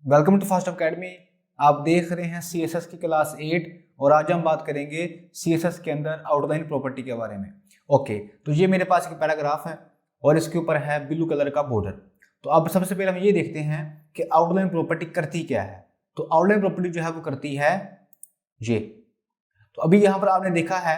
Welcome to fast academy. आप देख रहे हैं CSS की क्लास 8 और आज हम बात करेंगे CSS के अंदर आउटलाइन प्रॉपर्टी के बारे में। ओके, तो ये मेरे पास एक पैराग्राफ है और इसके ऊपर है ब्लू कलर का बॉर्डर। तो अब सबसे पहले हम ये देखते हैं कि आउटलाइन प्रॉपर्टी करती क्या है। तो आउटलाइन प्रॉपर्टी जो है वो करती है ये। तो अभी यहाँ पर आपने देखा है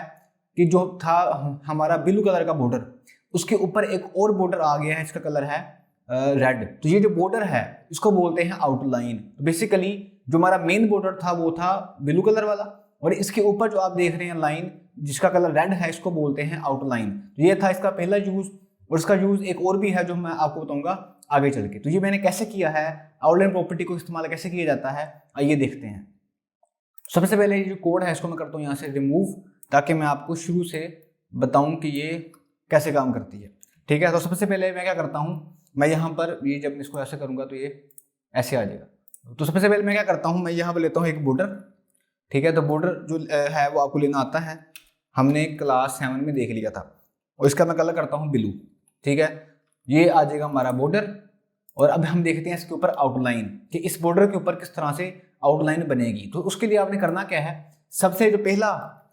कि जो था हमारा ब्लू कलर का बॉर्डर, उसके ऊपर एक और बॉर्डर आ गया है, इसका कलर है रेड। तो ये जो बॉर्डर है इसको बोलते हैं आउटलाइन। तो बेसिकली जो हमारा मेन बॉर्डर था वो था ब्लू कलर वाला, और इसके ऊपर जो आप देख रहे हैं लाइन जिसका कलर रेड है, इसको बोलते हैं आउटलाइन। तो ये था इसका पहला यूज, और इसका यूज एक और भी है जो मैं आपको बताऊंगा आगे चल के। तो ये मैंने कैसे किया है, आउटलाइन प्रॉपर्टी को इस्तेमाल कैसे किया जाता है, आइए देखते हैं। सबसे पहले ये जो कोड है इसको मैं करता हूँ यहाँ से रिमूव, ताकि मैं आपको शुरू से बताऊं कि ये कैसे काम करती है। ठीक है, तो सबसे पहले मैं क्या करता हूँ, मैं यहाँ पर ये जब इसको ऐसे करूँगा तो ये ऐसे आ जाएगा। तो सबसे पहले मैं क्या करता हूँ, मैं यहाँ पर लेता हूँ एक बॉर्डर। ठीक है, तो बॉर्डर जो है वो आपको लेना आता है, हमने क्लास 7 में देख लिया था, और इसका मैं कलर करता हूँ ब्लू। ठीक है, ये आ जाएगा हमारा बॉर्डर। और अब हम देखते हैं इसके ऊपर आउटलाइन, कि इस बॉर्डर के ऊपर किस तरह से आउटलाइन बनेगी। तो उसके लिए आपने करना क्या है, सबसे जो पहला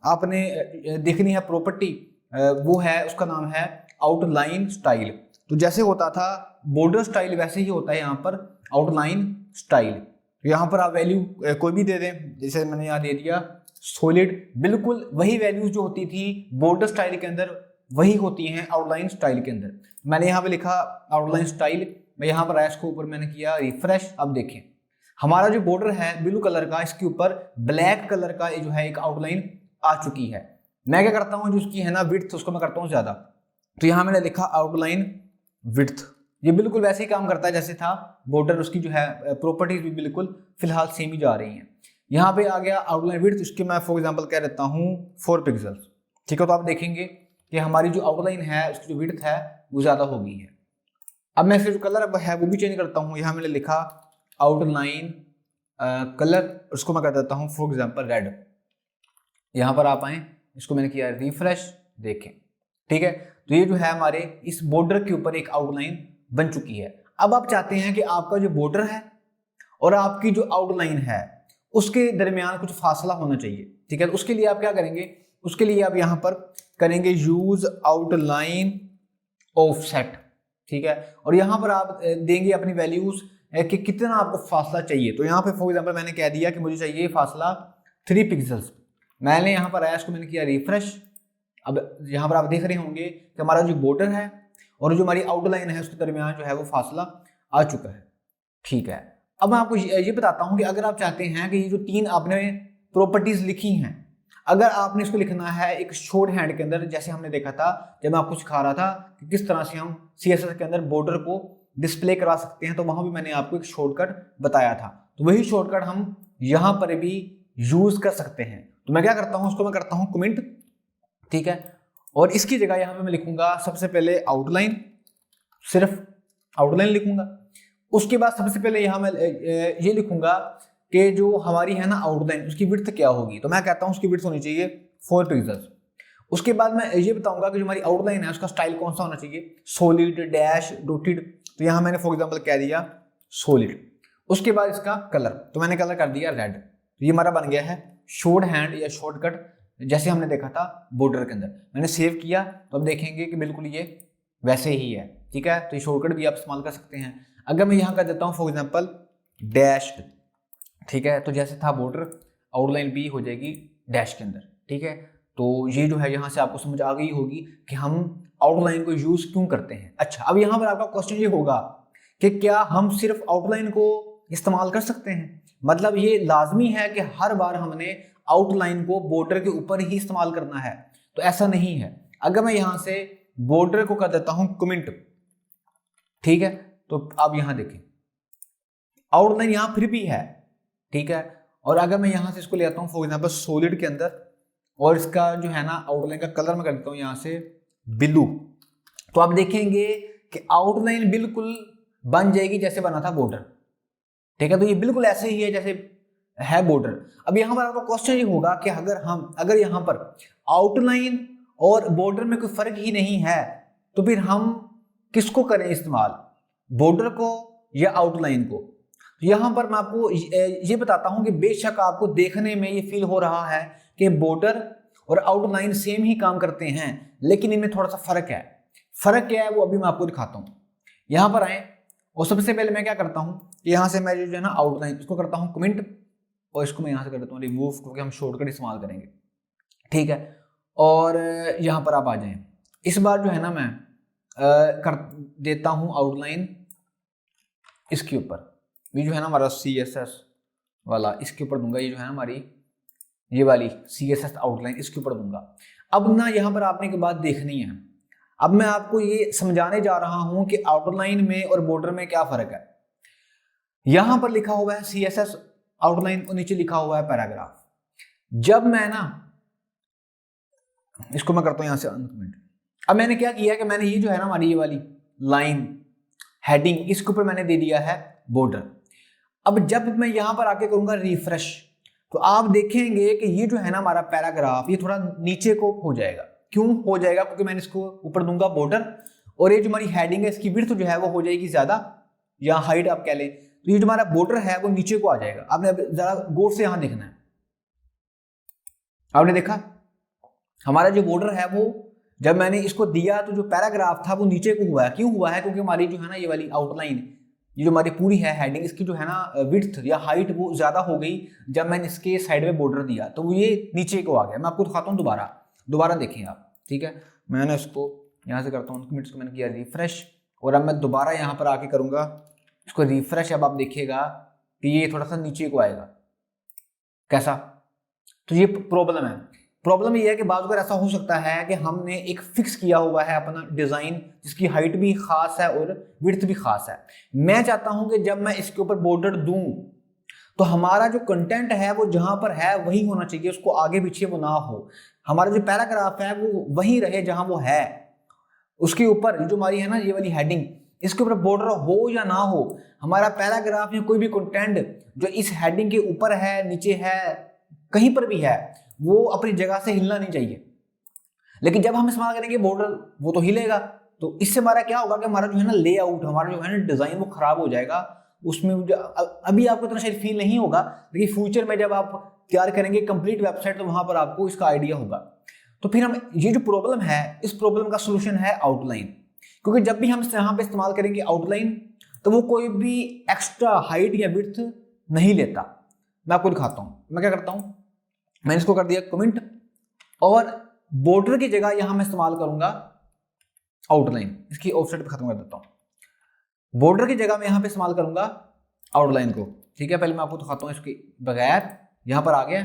आपने देखनी है प्रॉपर्टी, वो है उसका नाम है आउटलाइन स्टाइल। तो जैसे होता था बॉर्डर स्टाइल वैसे ही होता है यहाँ पर आउटलाइन स्टाइल। तो यहाँ पर आप वैल्यू कोई भी दे दें, जैसे मैंने यहाँ दे दिया सॉलिड, बिल्कुल वही वैल्यूज जो होती थी बॉर्डर स्टाइल के अंदर वही होती हैं आउटलाइन स्टाइल के अंदर। मैंने यहाँ पे लिखा आउटलाइन स्टाइल, मैं यहाँ पर आया, इसको ऊपर मैंने किया रिफ्रेश। अब देखें हमारा जो बॉर्डर है ब्लू कलर का, इसके ऊपर ब्लैक कलर का जो है एक आउटलाइन आ चुकी है। मैं क्या करता हूँ, जो उसकी है ना विड्थ, उसको मैं करता हूँ ज्यादा। तो यहाँ मैंने लिखा आउटलाइन विड्थ। ये बिल्कुल वैसे ही काम करता है जैसे था बॉर्डर, उसकी जो है प्रॉपर्टीज भी बिल्कुल फिलहाल सेम ही जा रही हैं। यहाँ पे आ गया आउटलाइन विड्थ, इसके मैं फॉर एग्जांपल कह देता हूँ 4 पिक्सल्स। ठीक है, तो आप देखेंगे कि हमारी जो आउटलाइन है उसकी जो विड्थ है वो ज्यादा हो गई है। अब मैं फिर जो कलर है वो भी चेंज करता हूँ। यहाँ मैंने लिखा आउटलाइन कलर, उसको मैं कर देता हूँ फॉर एग्जाम्पल रेड। यहाँ पर आप आए, इसको मैंने किया रिफ्रेश, देखें। ठीक है, तो ये जो है हमारे इस बॉर्डर के ऊपर एक आउटलाइन बन चुकी है। अब आप चाहते हैं कि आपका जो बॉर्डर है और आपकी जो आउटलाइन है उसके दरमियान कुछ फासला होना चाहिए। ठीक है, तो उसके लिए आप क्या करेंगे, उसके लिए आप यहाँ पर करेंगे यूज आउटलाइन ऑफसेट। ठीक है, और यहाँ पर आप देंगे अपनी वैल्यूज कि कितना आपको फासला चाहिए। तो यहाँ पे फॉर एग्जाम्पल मैंने कह दिया कि मुझे चाहिए फासला 3 पिक्सल्स। मैंने यहाँ पर आया, इसको मैंने किया रिफ्रेश। अब यहाँ पर आप देख रहे होंगे कि हमारा जो बॉर्डर है और जो हमारी आउटलाइन है उसके दरमियान जो है वो फासला आ चुका है। ठीक है, अब मैं आपको ये बताता हूँ कि अगर आप चाहते हैं कि ये जो 3 आपने प्रॉपर्टीज लिखी हैं, अगर आपने इसको लिखना है एक शॉर्ट हैंड के अंदर, जैसे हमने देखा था जब मैं आपको सिखा रहा था कि किस तरह से हम CSS के अंदर बॉर्डर को डिस्प्ले करा सकते हैं, तो वहां भी मैंने आपको एक शॉर्टकट बताया था। तो वही शॉर्टकट हम यहाँ पर भी यूज कर सकते हैं। तो मैं क्या करता हूँ, उसको मैं करता हूँ कमेंट। ठीक है, और इसकी जगह यहाँ पे मैं लिखूंगा सबसे पहले आउटलाइन, सिर्फ आउटलाइन लिखूंगा। उसके बाद सबसे पहले यहाँ मैं ये लिखूंगा कि जो हमारी है ना आउटलाइन, उसकी विड्थ क्या होगी। तो मैं कहता हूँ उसकी विड्थ होनी चाहिए 4 पिक्सल्स। उसके बाद मैं ये बताऊंगा कि जो हमारी आउटलाइन है उसका स्टाइल कौन सा होना चाहिए, सॉलिड, डैश, डॉटेड। तो यहाँ मैंने फॉर एग्जाम्पल कह दिया सॉलिड। उसके बाद इसका कलर, तो मैंने कलर कर दिया रेड। तो ये हमारा बन गया है शॉर्ट हैंड या शॉर्टकट, जैसे हमने देखा था बॉर्डर के अंदर। मैंने सेव किया तो अब देखेंगे कि बिल्कुल ये वैसे ही है। ठीक है, तो ये शॉर्टकट भी आप इस्तेमाल कर सकते हैं। अगर मैं यहाँ कर देता हूँ फॉर एग्जाम्पल डैश, ठीक है, तो जैसे था बॉर्डर, आउटलाइन भी हो जाएगी डैश के अंदर। ठीक है, तो ये जो है यहाँ से आपको समझ आ गई होगी कि हम आउटलाइन को यूज क्यों करते हैं। अच्छा, अब यहाँ पर आपका क्वेश्चन ये होगा कि क्या हम सिर्फ आउटलाइन को इस्तेमाल कर सकते हैं, मतलब ये लाजमी है कि हर बार हमने आउटलाइन को बॉर्डर के ऊपर ही इस्तेमाल करना है? तो ऐसा नहीं है। अगर मैं यहां से बॉर्डर को कर देता हूं कमेंट, ठीक है, तो अब यहां देखें आउटलाइन यहां फिर भी है। ठीक है, और अगर मैं यहां से इसको ले आता हूं फॉर एग्जाम्पल सॉलिड के अंदर, और इसका जो है ना आउटलाइन का कलर मैं कर देता हूं यहां से ब्लू, तो आप देखेंगे कि आउटलाइन बिल्कुल बन जाएगी जैसे बना था बॉर्डर। ठीक है, तो ये बिल्कुल ऐसे ही है जैसे है बॉर्डर। अब यहां पर आपका क्वेश्चन ये होगा कि अगर यहां पर आउटलाइन और बॉर्डर में कोई फर्क ही नहीं है, तो फिर हम किसको करें इस्तेमाल, बॉर्डर को या आउटलाइन को? तो यहाँ पर मैं आपको ये बताता हूँ कि बेशक आपको देखने में ये फील हो रहा है कि बॉर्डर और आउटलाइन सेम ही काम करते हैं, लेकिन इनमें थोड़ा सा फर्क है। फर्क क्या है वो अभी मैं आपको दिखाता हूँ। यहाँ पर आए और सबसे पहले मैं क्या करता हूँ, यहाँ से मैं जो है ना आउटलाइन इसको करता हूँ कमेंट, और इसको मैं यहाँ से कर देता हूँ रिमूव, क्योंकि हम शॉर्टकट इस्तेमाल करेंगे, ठीक है। और यहाँ पर आप आ जाएं, इस बार जो है ना मैं कर देता हूँ आउटलाइन इसके ऊपर, ये जो है ना हमारा CSS वाला इसके ऊपर दूंगा, ये जो है ना हमारी ये वाली CSS आउटलाइन इसके ऊपर दूंगा। अब ना यहाँ पर आपने एक बात देखनी है, अब मैं आपको ये समझाने जा रहा हूं कि आउटलाइन में और बॉर्डर में क्या फर्क है। यहां पर लिखा हुआ है CSS आउटलाइन और नीचे लिखा हुआ है पैराग्राफ। जब मैं ना इसको मैं करता हूं यहां से अनकमेंट, अब मैंने क्या किया कि मैंने ये जो है ना हमारी ये वाली लाइन हेडिंग इसके ऊपर मैंने दे दिया है बॉर्डर। अब जब मैं यहां पर आके करूंगा रिफ्रेश, तो आप देखेंगे कि ये जो है ना हमारा पैराग्राफ ये थोड़ा नीचे को हो जाएगा। क्यों हो जाएगा? क्योंकि मैंने इसको ऊपर दूंगा बॉर्डर, और ये जो हमारी हेडिंग है इसकी विड्थ जो है वो हो जाएगी ज्यादा, या हाइट आप कह लें, तो ये जो हमारा बॉर्डर है वो नीचे को आ जाएगा। आपने जरा गौर से यहां देखना है, आपने देखा हमारा जो बॉर्डर है वो जब मैंने इसको दिया तो जो पैराग्राफ था वो नीचे को हुआ है। क्यों हुआ है? क्योंकि हमारी जो है ना ये वाली आउटलाइन, ये जो हमारी पूरी है हेडिंग, इसकी जो है ना विड्थ या हाइट वो ज्यादा हो गई जब मैंने इसके साइड में बॉर्डर दिया, तो वो ये नीचे को आ गया। मैं आपको दिखाता हूँ दोबारा देखें आप, ठीक है। मैंने इसको यहाँ से करता हूँ मिनट्स को मैंने किया रिफ्रेश, और अब मैं दोबारा यहाँ पर आके करूँगा इसको रिफ्रेश। अब आप देखिएगा कि ये थोड़ा सा नीचे को आएगा। कैसा? तो ये प्रॉब्लम है। प्रॉब्लम ये है कि बात अगर ऐसा हो सकता है कि हमने एक फिक्स किया हुआ है अपना डिजाइन जिसकी हाइट भी खास है और विड्थ भी खास है। मैं चाहता हूं कि जब मैं इसके ऊपर बॉर्डर दूं तो हमारा जो कंटेंट है वो जहां पर है वही होना चाहिए, उसको आगे पीछे वो ना हो। हमारा जो पैराग्राफ है वो वही रहे जहां वो है, उसके ऊपर जो हमारी है ना ये वाली हेडिंग, इसके ऊपर बॉर्डर हो या ना हो, हमारा पैराग्राफ या कोई भी कंटेंट जो इस हेडिंग के ऊपर है, नीचे है, कहीं पर भी है, वो अपनी जगह से हिलना नहीं चाहिए। लेकिन जब हम इस्तेमाल करेंगे बॉर्डर, वो तो हिलेगा। तो इससे हमारा क्या होगा कि हमारा जो है ना लेआउट, हमारा जो है ना डिजाइन वो खराब हो जाएगा। उसमें अभी आपको इतना शायद फील नहीं होगा, लेकिन फ्यूचर में जब आप तैयार करेंगे कंप्लीट वेबसाइट तो वहां पर आपको इसका आइडिया होगा। तो फिर हम ये जो प्रॉब्लम है, इस प्रॉब्लम का सोल्यूशन है आउटलाइन। क्योंकि जब भी हम यहाँ पे इस्तेमाल करेंगे आउटलाइन तो वो कोई भी एक्स्ट्रा हाइट या विड्थ नहीं लेता। मैं आपको दिखाता हूँ मैं क्या करता हूँ। मैंने इसको कर दिया कमेंट, और बॉर्डर की जगह यहां मैं इस्तेमाल करूंगा आउटलाइन। इसकी ऑफसेट पे खत्म कर देता हूं। बॉर्डर की जगह मैं यहां पे इस्तेमाल करूंगा आउटलाइन को, ठीक है। पहले मैं आपको दिखाता हूं इसके बगैर, यहां पर आ गया।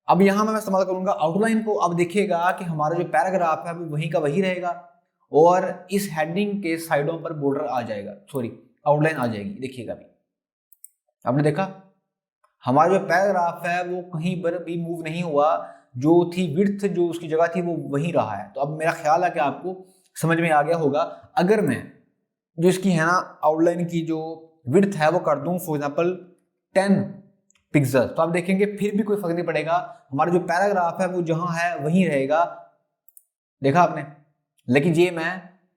अब यहां मैं इस्तेमाल करूंगा आउटलाइन को। अब देखिएगा कि हमारा जो पैराग्राफ है वो वहीं का वही रहेगा, और इस हेडिंग के साइडों पर बॉर्डर आ जाएगा, सॉरी आउटलाइन आ जाएगी। देखिएगा अभी आपने देखा हमारा जो पैराग्राफ है वो कहीं पर भी मूव नहीं हुआ, जो थी विड्थ जो उसकी जगह थी वो वही रहा है। तो अब मेरा ख्याल है कि आपको समझ में आ गया होगा। अगर मैं जो इसकी है ना आउटलाइन की जो विड्थ है वो कर दूं फॉर एग्जांपल 10 पिक्सल, तो आप देखेंगे फिर भी कोई फर्क नहीं पड़ेगा, हमारा जो पैराग्राफ है वो जहां है वहीं रहेगा। देखा आपने? लेकिन ये मैं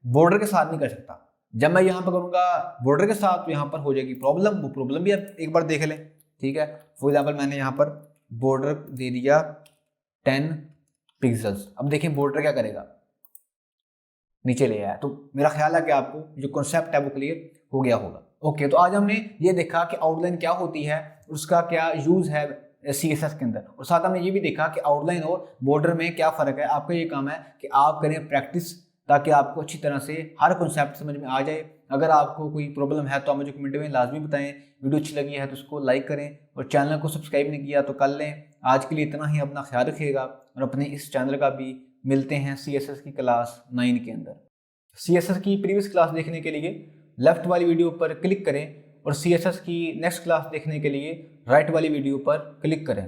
बॉर्डर के साथ नहीं कर सकता। जब मैं यहां पर करूंगा बॉर्डर के साथ तो यहां पर हो जाएगी प्रॉब्लम। वो प्रॉब्लम भी आप एक बार देख लें, ठीक है। फॉर एग्जाम्पल मैंने यहाँ पर बॉर्डर दे दिया 10 पिक्सल्स। अब देखिए बॉर्डर क्या करेगा, नीचे ले आया। तो मेरा ख्याल है कि आपको जो कॉन्सेप्ट है वो क्लियर हो गया होगा। ओके, तो आज हमने ये देखा कि आउटलाइन क्या होती है, उसका क्या यूज है CSS के अंदर, और साथ हमने ये भी देखा कि आउटलाइन और बॉर्डर में क्या फर्क है। आपका ये काम है कि आप करें प्रैक्टिस, ताकि आपको अच्छी तरह से हर कॉन्सेप्ट समझ में आ जाए। अगर आपको कोई प्रॉब्लम है तो आप मुझे कमेंट में लाजमी बताएं। वीडियो अच्छी लगी है तो उसको लाइक करें, और चैनल को सब्सक्राइब नहीं किया तो कर लें। आज के लिए इतना ही, अपना ख्याल रखिएगा, और अपने इस चैनल का भी मिलते हैं CSS की क्लास 9 के अंदर। CSS की प्रीवियस क्लास देखने के लिए लेफ्ट वाली वीडियो पर क्लिक करें, और CSS की नेक्स्ट क्लास देखने के लिए राइट वाली वीडियो पर क्लिक करें।